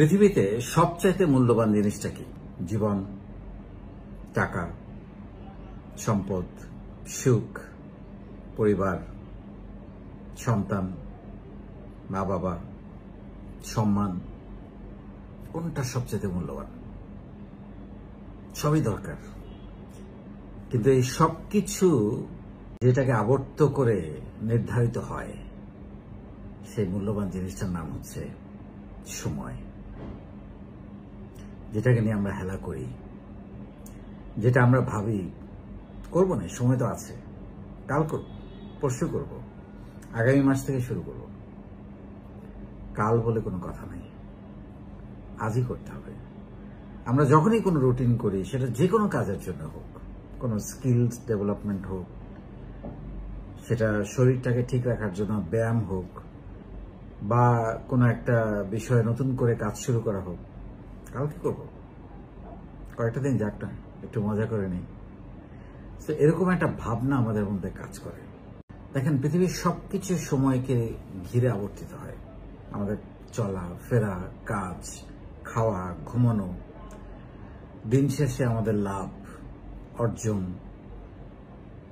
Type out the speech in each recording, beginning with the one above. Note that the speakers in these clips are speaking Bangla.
পৃথিবীতে সবচাইতে মূল্যবান জিনিসটা কি? জীবন, টাকা, সম্পদ, সুখ, পরিবার, সন্তান, মা বাবা, সম্মান। কোনটা সবচাইতে মূল্যবান? সবই দরকার, কিন্তু এই সবকিছু যেটাকে আবর্ত করে নির্ধারিত হয়, সেই মূল্যবান জিনিসটার নাম হচ্ছে সময়। যেটাকে নিয়ে আমরা হেলা করি, যেটা আমরা ভাবি করবো না, সময় তো আছে, কাল করব, পরশু করব, আগামী মাস থেকে শুরু করব। কাল বলে কোনো কথা নেই, আজই করতে হবে। আমরা যখনই কোনো রুটিন করি, সেটা যে কোনো কাজের জন্য হোক, কোনো স্কিলস ডেভেলপমেন্ট হোক, সেটা শরীরটাকে ঠিক রাখার জন্য ব্যায়াম হোক, বা কোনো একটা বিষয়ে নতুন করে কাজ শুরু করা হোক, কালকে করব, কয়েকটা দিন যাক না, একটু মজা করে নিই। তো এরকম একটা ভাবনা আমাদের মধ্যে কাজ করে। দেখেন, পৃথিবীর সবকিছু সময়কে ঘিরে আবর্তিত হয়। আমাদের চলা ফেরা, কাজ, খাওয়া, ঘুমানো, দিন শেষে আমাদের লাভ অর্জন,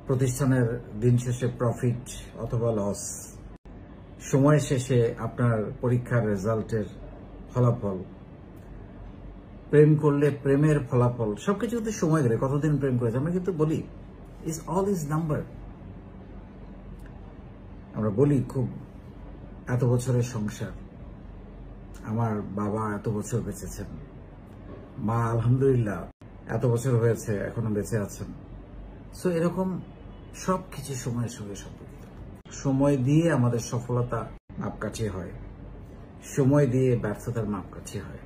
প্রতিষ্ঠানের দিন শেষে প্রফিট অথবা লস, সময় শেষে আপনার পরীক্ষার রেজাল্টের ফলাফল, প্রেম করলে প্রেমের ফলাফল, সবকিছু কিন্তু সময় ধরে। কতদিন প্রেম করেছে আমরা কিন্তু বলি অল ইজ নাম্বার। আমরা বলি খুব এত বছরের সংসার, আমার বাবা এত বছর বেঁচেছেন, মা আলহামদুলিল্লাহ এত বছর হয়েছে এখনো বেঁচে আছেন। সো এরকম সবকিছু সময়ের সঙ্গে সম্পর্কিত। সময় দিয়ে আমাদের সফলতা মাপকাঠি হয়, সময় দিয়ে ব্যর্থতার মাপকাঠি হয়।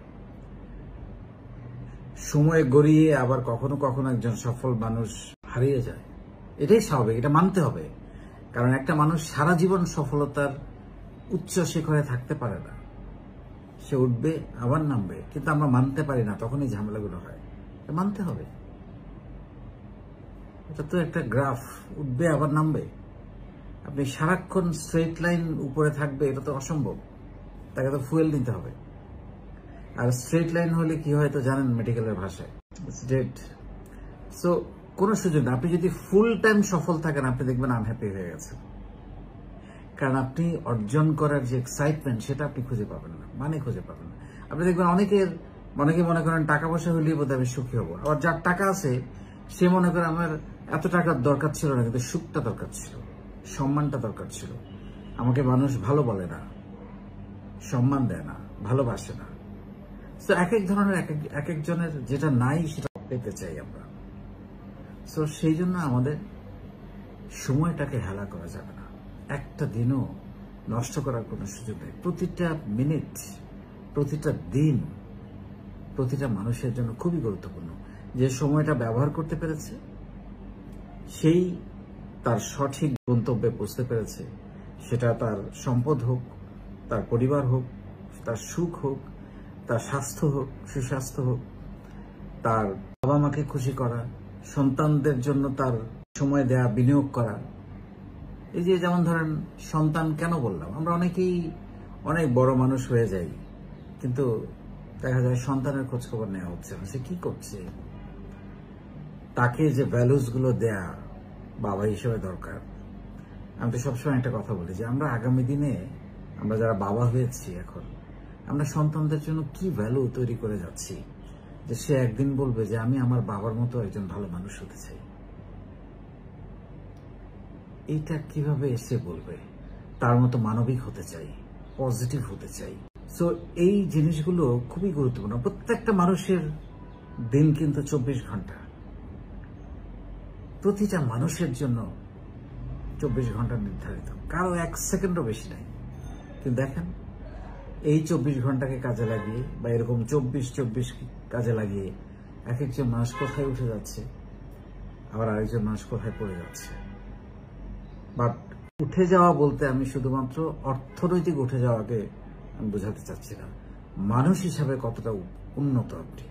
সময় গড়িয়ে আবার কখনো কখনো একজন সফল মানুষ হারিয়ে যায়। এটাই স্বাভাবিক, এটা মানতে হবে। কারণ একটা মানুষ সারা জীবন সফলতার উচ্চ শিখরে থাকতে পারে না। সে উঠবে আবার নামবে, কিন্তু আমরা মানতে পারি না, তখনই ঝামেলাগুলো হয়। মানতে হবে, এটা তো একটা গ্রাফ, উঠবে আবার নামবে। আপনি সারাক্ষণ স্ট্রেট লাইন উপরে থাকবে, এটা তো অসম্ভব। তাকে তো ফুয়েল নিতে হবে। আর স্ট্রেট লাইন হলে কি হয় তো জানেন, মেডিকেলের ভাষায় ডেড। সো কোনো সুযোগ না। আপনি যদি ফুল টাইম সফল থাকেন, আপনি দেখবেন আনহ্যাপি হয়ে গেছে। কারণ আপনি অর্জন করার যে এক্সাইটমেন্ট, সেটা আপনি খুঁজে পাবেন না, মানে খুঁজে পাবেন না। আপনি দেখবেন অনেকে মনে করেন টাকা পয়সা হলেই বোধহয় আমি সুখী হবো। আবার যার টাকা আছে সে মনে করে আমার এত টাকার দরকার ছিল না, কিন্তু সুখটা দরকার ছিল, সম্মানটা দরকার ছিল। আমাকে মানুষ ভালো বলে না, সম্মান দেয় না, ভালোবাসে না। তো এক এক ধরনের এক একজনের যেটা নাই সেটা পেতে চাই আমরা। তো সেই জন্য আমাদের সময়টাকে হেলা করা যাবে না। একটা দিনও নষ্ট করার কোনো সুযোগ নেই। প্রতিটা মিনিট, প্রতিটা দিন প্রতিটা মানুষের জন্য খুবই গুরুত্বপূর্ণ। যে সময়টা ব্যবহার করতে পেরেছে, সেই তার সঠিক গন্তব্যে পৌঁছতে পেরেছে। সেটা তার সম্পদ হোক, তার পরিবার হোক, তার সুখ হোক, তার স্বাস্থ্য হোক, সুস্বাস্থ্য হোক, তার বাবা মাকে খুশি করা, সন্তানদের জন্য তার সময় দেয়া, বিনিয়োগ করা। এই যে যেমন ধরেন সন্তান কেন বললাম, আমরা অনেকেই অনেক বড় মানুষ হয়ে যাই, কিন্তু দেখা যায় সন্তানের খোঁজ খবর নেওয়া হচ্ছে না, সে কি করছে। তাকে যে ভ্যালুস গুলো দেয়া বাবা হিসেবে দরকার। আমি তো সবসময় একটা কথা বলি যে আমরা আগামী দিনে, আমরা যারা বাবা হয়েছি এখন, আমরা সন্তানদের জন্য কি ভ্যালু তৈরি করে যাচ্ছি, যে সে একদিন বলবে যে আমি আমার বাবার মতো একজন ভালো মানুষ হতে চাই। এইটা কিভাবে এসে বলবে? তার মতো মানবিক হতে চাই, পজিটিভ হতে চাই। সো এই জিনিসগুলো খুবই গুরুত্বপূর্ণ। প্রত্যেকটা মানুষের দিন কিন্তু 24 ঘন্টা। প্রতিটা মানুষের জন্য 24 ঘন্টা নির্ধারিত, কারো 1 সেকেন্ডও বেশি নাই। কিন্তু দেখেন, এই 24 ঘন্টাকে কাজে লাগিয়ে, বা এরকম 24 কাজে লাগিয়ে এক একজন মানুষ কোথায় উঠে যাচ্ছে, আবার আরেকজন মানুষ কোথায় পড়ে যাচ্ছে। বাট উঠে যাওয়া বলতে আমি শুধুমাত্র অর্থনৈতিক উঠে যাওয়াকে আমি বোঝাতে চাচ্ছি না। মানুষ হিসাবে কতটা উন্নত আপনি,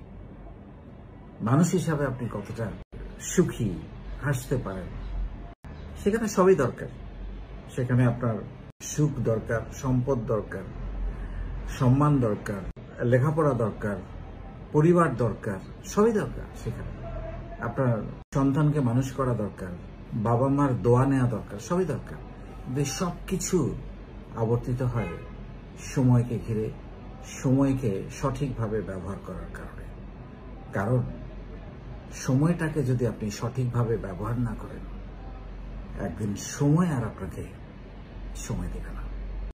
মানুষ হিসাবে আপনি কতটা সুখী, হাসতে পারেন, সেখানে সবই দরকার। সেখানে আপনার সুখ দরকার, সম্পদ দরকার, সম্মান দরকার, লেখাপড়া দরকার, পরিবার দরকার, সবই দরকার। সেখানে আপনার সন্তানকে মানুষ করা দরকার, বাবা মার দোয়া নেওয়া দরকার, সবই দরকার। কিন্তু সবকিছু আবর্তিত হয় সময়কে ঘিরে, সময়কে সঠিকভাবে ব্যবহার করার কারণে। কারণ সময়টাকে যদি আপনি সঠিকভাবে ব্যবহার না করেন, একদিন সময় আর আপনাকে সময় দেবে না।